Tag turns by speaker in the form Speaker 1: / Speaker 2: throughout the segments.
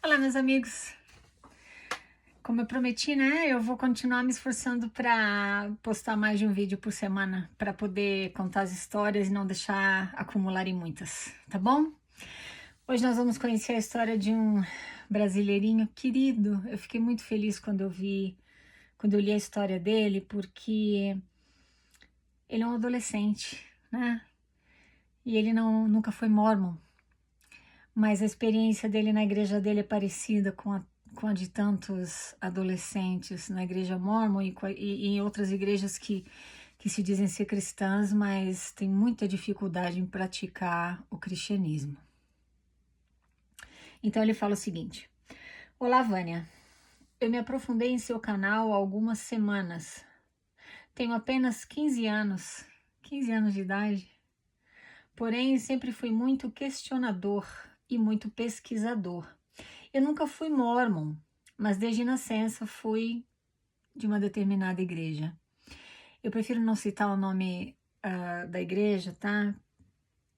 Speaker 1: Olá, meus amigos. Como eu prometi, né? Eu vou continuar me esforçando para postar mais de um vídeo por semana, para poder contar as histórias e não deixar acumularem muitas, tá bom? Hoje nós vamos conhecer a história de um brasileirinho querido. Eu fiquei muito feliz quando eu li a história dele, porque ele é um adolescente, né? E ele nunca foi mormon, mas a experiência dele na igreja dele é parecida com a de tantos adolescentes na igreja mórmon e em outras igrejas que se dizem ser cristãs, mas têm muita dificuldade em praticar o cristianismo. Então ele fala o seguinte: Olá, Vânia. Eu me aprofundei em seu canal há algumas semanas. Tenho apenas 15 anos de idade. Porém, sempre fui muito questionador e muito pesquisador. Eu nunca fui mormon, mas desde nascença fui de uma determinada igreja. Eu prefiro não citar o nome da igreja, tá?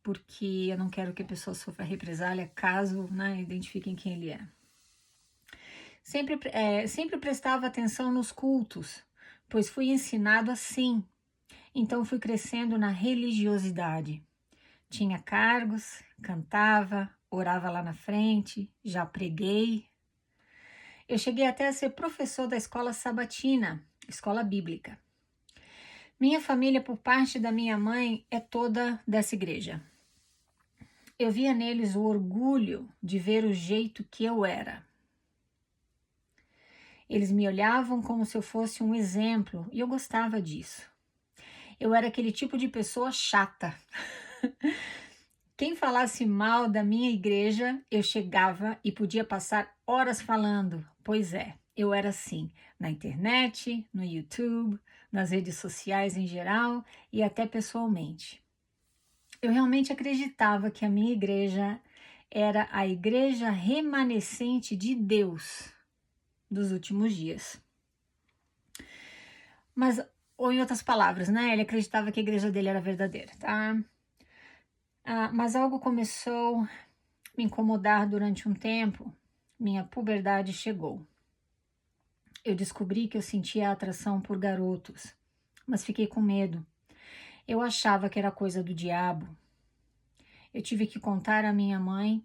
Speaker 1: Porque eu não quero que a pessoa sofra represália caso, né, identifiquem quem ele é. Sempre prestava atenção nos cultos, pois fui ensinado assim. Então fui crescendo na religiosidade. Tinha cargos, cantava, orava lá na frente, já preguei. Eu cheguei até a ser professor da escola sabatina, escola bíblica. Minha família, por parte da minha mãe, é toda dessa igreja. Eu via neles o orgulho de ver o jeito que eu era. Eles me olhavam como se eu fosse um exemplo e eu gostava disso. Eu era aquele tipo de pessoa chata. Quem falasse mal da minha igreja, eu chegava e podia passar horas falando. Pois é, eu era assim, na internet, no YouTube, nas redes sociais em geral e até pessoalmente. Eu realmente acreditava que a minha igreja era a igreja remanescente de Deus dos últimos dias. Mas, ou em outras palavras, né? Ele acreditava que a igreja dele era verdadeira, tá? Mas algo começou a me incomodar durante um tempo. Minha puberdade chegou. Eu descobri que eu sentia atração por garotos, mas fiquei com medo. Eu achava que era coisa do diabo. Eu tive que contar à minha mãe.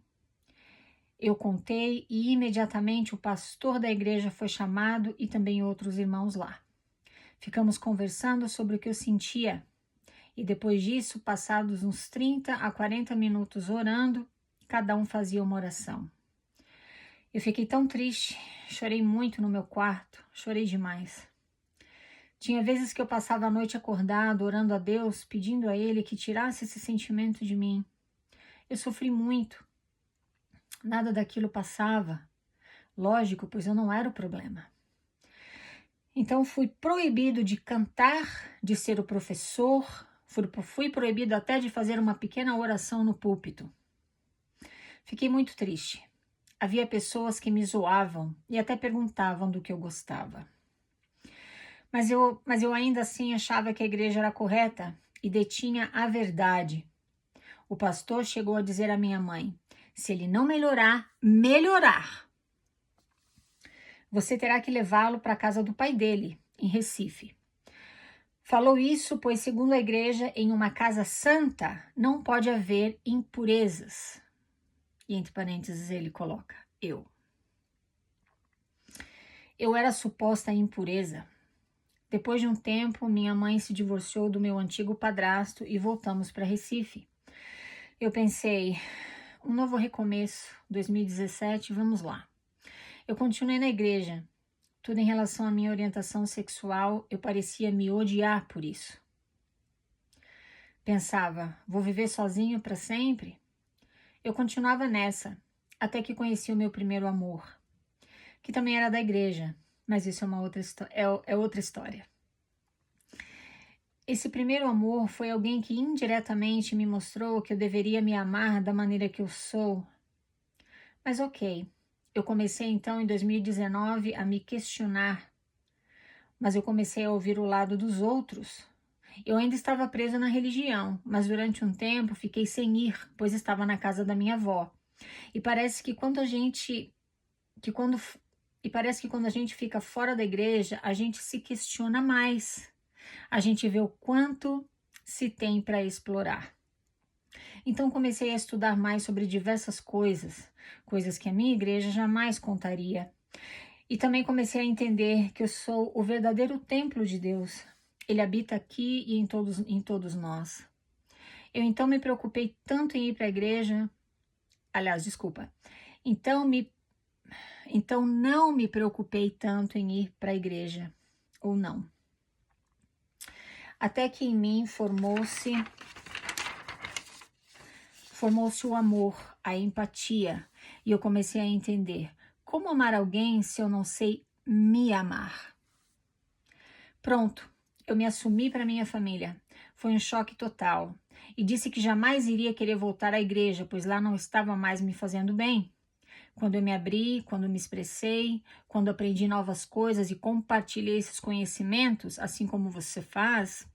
Speaker 1: Eu contei e imediatamente o pastor da igreja foi chamado e também outros irmãos lá. Ficamos conversando sobre o que eu sentia e depois disso, passados uns 30 a 40 minutos orando, cada um fazia uma oração. Eu fiquei tão triste, chorei muito no meu quarto, chorei demais. Tinha vezes que eu passava a noite acordado, orando a Deus, pedindo a Ele que tirasse esse sentimento de mim. Eu sofri muito. Nada daquilo passava. Lógico, pois eu não era o problema. Então fui proibido de cantar, de ser o professor, fui proibido até de fazer uma pequena oração no púlpito. Fiquei muito triste. Havia pessoas que me zoavam e até perguntavam do que eu gostava. Mas eu ainda assim achava que a igreja era correta e detinha a verdade. O pastor chegou a dizer à minha mãe: se ele não melhorar, você terá que levá-lo para a casa do pai dele, em Recife. Falou isso, pois, segundo a igreja, em uma casa santa não pode haver impurezas. E entre parênteses ele coloca: eu. Eu era suposta impureza. Depois de um tempo, minha mãe se divorciou do meu antigo padrasto e voltamos para Recife. Eu pensei, um novo recomeço, 2017, vamos lá. Eu continuei na igreja. Tudo em relação à minha orientação sexual, eu parecia me odiar por isso. Pensava, vou viver sozinho para sempre? Eu continuava nessa, até que conheci o meu primeiro amor, que também era da igreja, mas isso é outra história. Esse primeiro amor foi alguém que indiretamente me mostrou que eu deveria me amar da maneira que eu sou. Mas ok, eu comecei então em 2019 a me questionar, mas eu comecei a ouvir o lado dos outros. Eu ainda estava presa na religião, mas durante um tempo fiquei sem ir, pois estava na casa da minha avó. E parece que quando a gente que e parece que quando a gente fica fora da igreja, a gente se questiona mais. A gente vê o quanto se tem para explorar. Então comecei a estudar mais sobre diversas coisas, coisas que a minha igreja jamais contaria. E também comecei a entender que eu sou o verdadeiro templo de Deus. Ele habita aqui e em todos nós. Eu então me preocupei tanto em ir para a igreja. Aliás, desculpa. Então não me preocupei tanto em ir para a igreja, ou não. Até que em mim formou-se o amor, a empatia, e eu comecei a entender como amar alguém se eu não sei me amar. Pronto, eu me assumi para minha família. Foi um choque total. E disse que jamais iria querer voltar à igreja, pois lá não estava mais me fazendo bem. Quando eu me abri, quando me expressei, quando aprendi novas coisas e compartilhei esses conhecimentos, assim como você faz,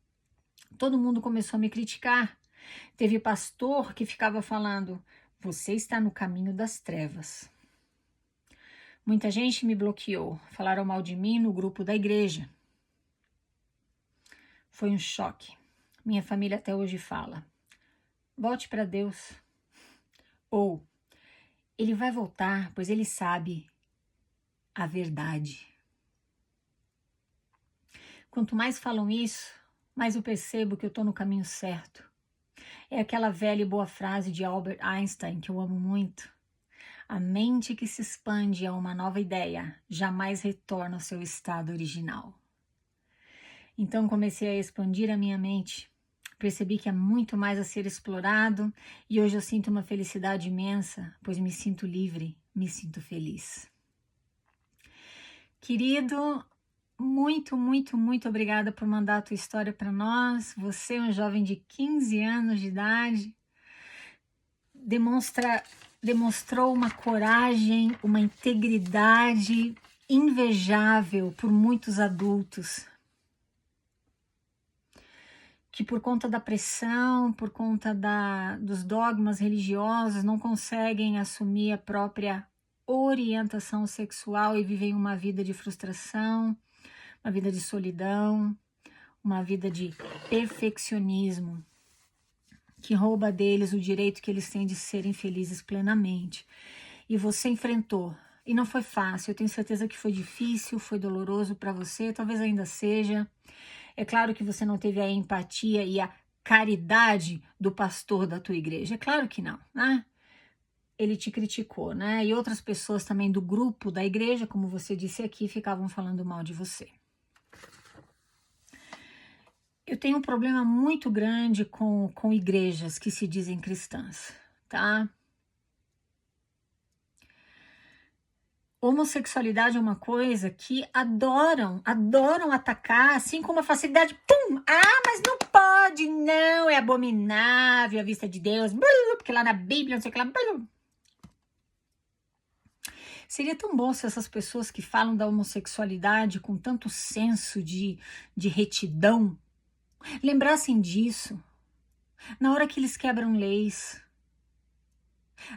Speaker 1: todo mundo começou a me criticar. Teve pastor que ficava falando: você está no caminho das trevas. Muita gente me bloqueou, falaram mal de mim no grupo da igreja. Foi um choque. Minha família até hoje fala: volte para Deus. Ou, ele vai voltar, pois ele sabe a verdade. Quanto mais falam isso, mais eu percebo que eu estou no caminho certo. É aquela velha e boa frase de Albert Einstein que eu amo muito. A mente que se expande a uma nova ideia jamais retorna ao seu estado original. Então comecei a expandir a minha mente. Percebi que há muito mais a ser explorado e hoje eu sinto uma felicidade imensa, pois me sinto livre, me sinto feliz. Querido, muito, muito, muito obrigada por mandar a tua história para nós. Você é um jovem de 15 anos de idade, demonstrou uma coragem, uma integridade invejável por muitos adultos, que por conta da pressão, por conta dos dogmas religiosos, não conseguem assumir a própria orientação sexual e vivem uma vida de frustração, uma vida de solidão, uma vida de perfeccionismo, que rouba deles o direito que eles têm de serem felizes plenamente. E você enfrentou. E não foi fácil, eu tenho certeza que foi difícil, foi doloroso para você, talvez ainda seja. É claro que você não teve a empatia e a caridade do pastor da tua igreja. É claro que não, né? Ele te criticou, né? E outras pessoas também do grupo da igreja, como você disse aqui, ficavam falando mal de você. Eu tenho um problema muito grande com igrejas que se dizem cristãs, tá? Homossexualidade é uma coisa que adoram atacar, assim com uma facilidade, pum! Ah, mas não pode, não, é abominável à vista de Deus, porque lá na Bíblia, não sei o que lá. Seria tão bom se essas pessoas que falam da homossexualidade com tanto senso de retidão lembrassem disso na hora que eles quebram leis,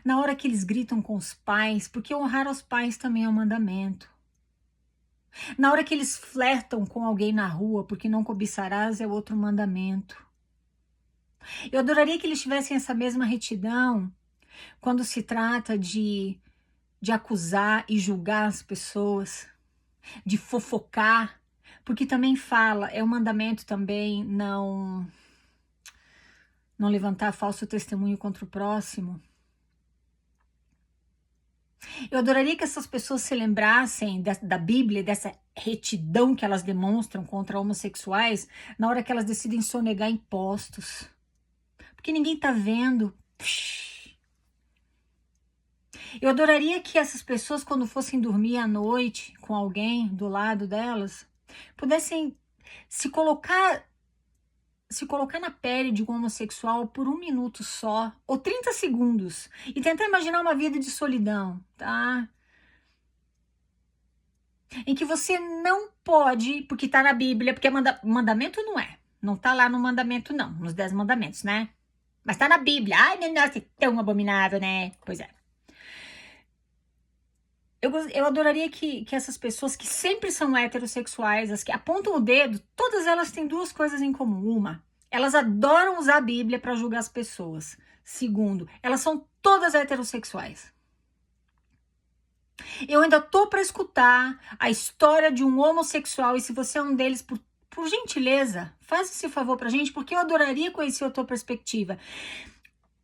Speaker 1: na hora que eles gritam com os pais, porque honrar aos pais também é um mandamento. Na hora que eles flertam com alguém na rua, porque não cobiçarás é outro mandamento. Eu adoraria que eles tivessem essa mesma retidão quando se trata de acusar e julgar as pessoas, de fofocar, porque também fala, é um mandamento também não levantar falso testemunho contra o próximo. Eu adoraria que essas pessoas se lembrassem da Bíblia, dessa retidão que elas demonstram contra homossexuais na hora que elas decidem sonegar impostos. Porque ninguém tá vendo. Eu adoraria que essas pessoas, quando fossem dormir à noite com alguém do lado delas, pudessem se colocar na pele de um homossexual por 1 minuto só, ou 30 segundos, e tentar imaginar uma vida de solidão, tá? Em que você não pode, porque tá na Bíblia, porque mandamento não tá lá no mandamento não, nos 10 mandamentos, né? Mas tá na Bíblia. Ai, meu Deus, é tão abominável, né? Pois é. Eu adoraria que essas pessoas que sempre são heterossexuais, as que apontam o dedo, todas elas têm duas coisas em comum. Uma, elas adoram usar a Bíblia para julgar as pessoas. Segundo, elas são todas heterossexuais. Eu ainda tô para escutar a história de um homossexual, e se você é um deles, por gentileza, faça esse favor pra gente, porque eu adoraria conhecer a tua perspectiva.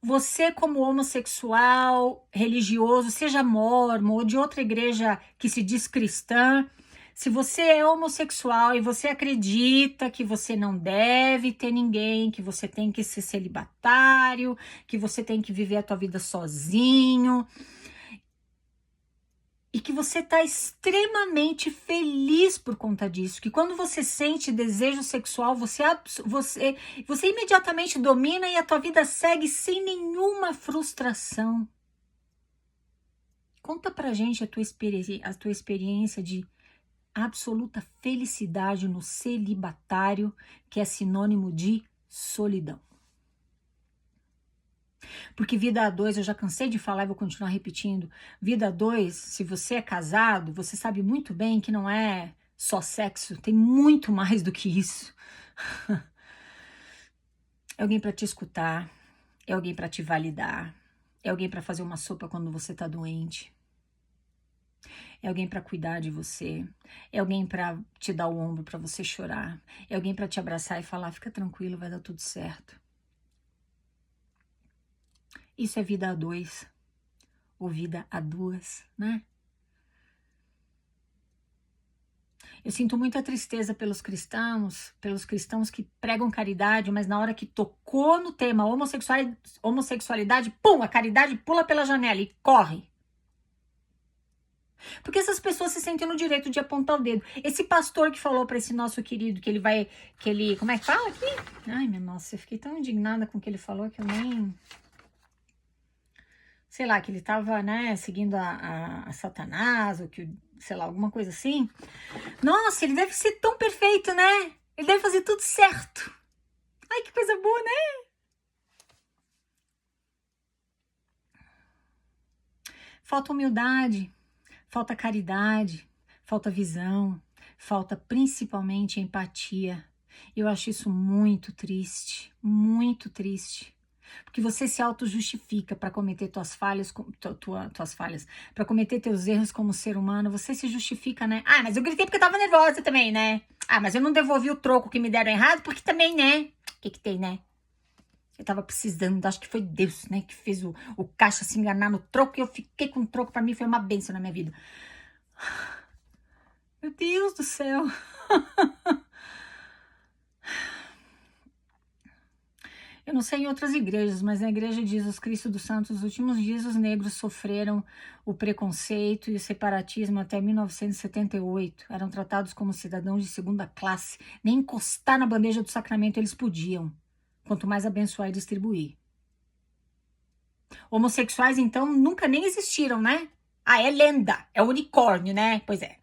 Speaker 1: Você, como homossexual, religioso, seja mórmon ou de outra igreja que se diz cristã, se você é homossexual e você acredita que você não deve ter ninguém, que você tem que ser celibatário, que você tem que viver a tua vida sozinho, e que você está extremamente feliz por conta disso, que quando você sente desejo sexual, você imediatamente domina e a tua vida segue sem nenhuma frustração. Conta pra gente a tua experiência de absoluta felicidade no celibatário, que é sinônimo de solidão. Porque vida a dois, eu já cansei de falar e vou continuar repetindo, vida a dois, se você é casado, você sabe muito bem que não é só sexo, tem muito mais do que isso. É alguém para te escutar, é alguém para te validar, é alguém para fazer uma sopa quando você tá doente, é alguém para cuidar de você, é alguém para te dar o ombro para você chorar, é alguém para te abraçar e falar, fica tranquilo, vai dar tudo certo. Isso é vida a dois, ou vida a duas, né? Eu sinto muita tristeza pelos cristãos que pregam caridade, mas na hora que tocou no tema homossexualidade, pum, a caridade pula pela janela e corre. Porque essas pessoas se sentem no direito de apontar o dedo. Esse pastor que falou para esse nosso querido como é que fala aqui? Ai, minha nossa, eu fiquei tão indignada com o que ele falou que eu nem... Sei lá, que ele tava, né, seguindo a Satanás, ou que, sei lá, alguma coisa assim. Nossa, ele deve ser tão perfeito, né? Ele deve fazer tudo certo. Ai, que coisa boa, né? Falta humildade, falta caridade, falta visão, falta principalmente empatia. Eu acho isso muito triste, muito triste. Porque você se auto-justifica para cometer tuas falhas, para cometer teus erros como ser humano, você se justifica, né? Ah, mas eu gritei porque eu tava nervosa também, né? Ah, mas eu não devolvi o troco que me deram errado porque também, né? O que tem, né? Eu tava precisando, acho que foi Deus, né, que fez o caixa se enganar no troco e eu fiquei com o troco, pra mim foi uma bênção na minha vida. Meu Deus do céu. Eu não sei em outras igrejas, mas na Igreja de Jesus Cristo dos Santos, nos últimos dias, os negros sofreram o preconceito e o separatismo até 1978. Eram tratados como cidadãos de segunda classe. Nem encostar na bandeja do sacramento eles podiam, quanto mais abençoar e distribuir. Homossexuais, então, nunca nem existiram, né? Ah, é lenda, é unicórnio, né? Pois é.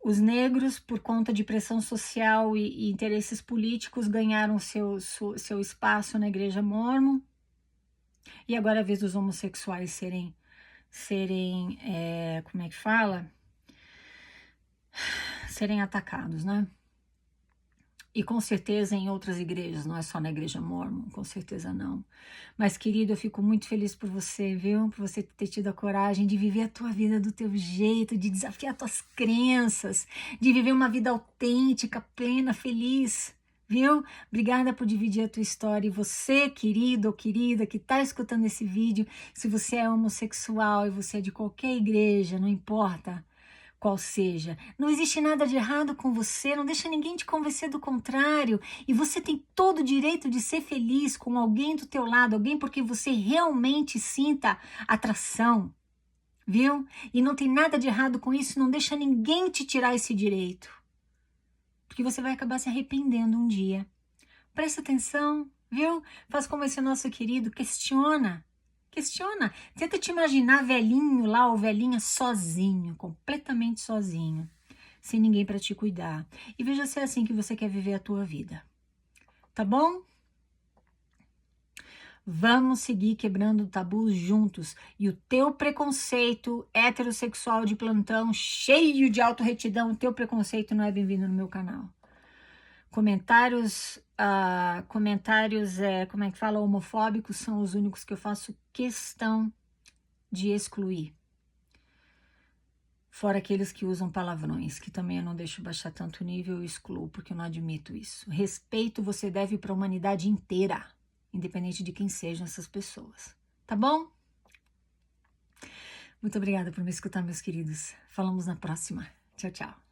Speaker 1: Os negros, por conta de pressão social e interesses políticos, ganharam seu espaço na igreja mórmon. E agora é a vez dos homossexuais serem como é que fala? Serem atacados, né? E com certeza em outras igrejas, não é só na igreja mórmon, com certeza não. Mas, querido, eu fico muito feliz por você, viu? Por você ter tido a coragem de viver a tua vida do teu jeito, de desafiar tuas crenças, de viver uma vida autêntica, plena, feliz, viu? Obrigada por dividir a tua história. E você, querido ou querida, que está escutando esse vídeo, se você é homossexual e você é de qualquer igreja, não importa qual seja, não existe nada de errado com você, não deixa ninguém te convencer do contrário, e você tem todo o direito de ser feliz com alguém do teu lado, alguém porque você realmente sinta atração, viu? E não tem nada de errado com isso, não deixa ninguém te tirar esse direito, porque você vai acabar se arrependendo um dia. Presta atenção, viu? Faz como esse nosso querido, questiona, tenta te imaginar velhinho lá ou velhinha sozinho, completamente sozinho, sem ninguém para te cuidar. E veja se é assim que você quer viver a tua vida. Tá bom? Vamos seguir quebrando tabus juntos. E o teu preconceito heterossexual de plantão, cheio de autorretidão, o teu preconceito não é bem-vindo no meu canal. Comentários, como é que fala, homofóbicos são os únicos que eu faço questão de excluir. Fora aqueles que usam palavrões, que também eu não deixo baixar tanto o nível, eu excluo, porque eu não admito isso. Respeito você deve para a humanidade inteira, independente de quem sejam essas pessoas. Tá bom? Muito obrigada por me escutar, meus queridos. Falamos na próxima. Tchau, tchau.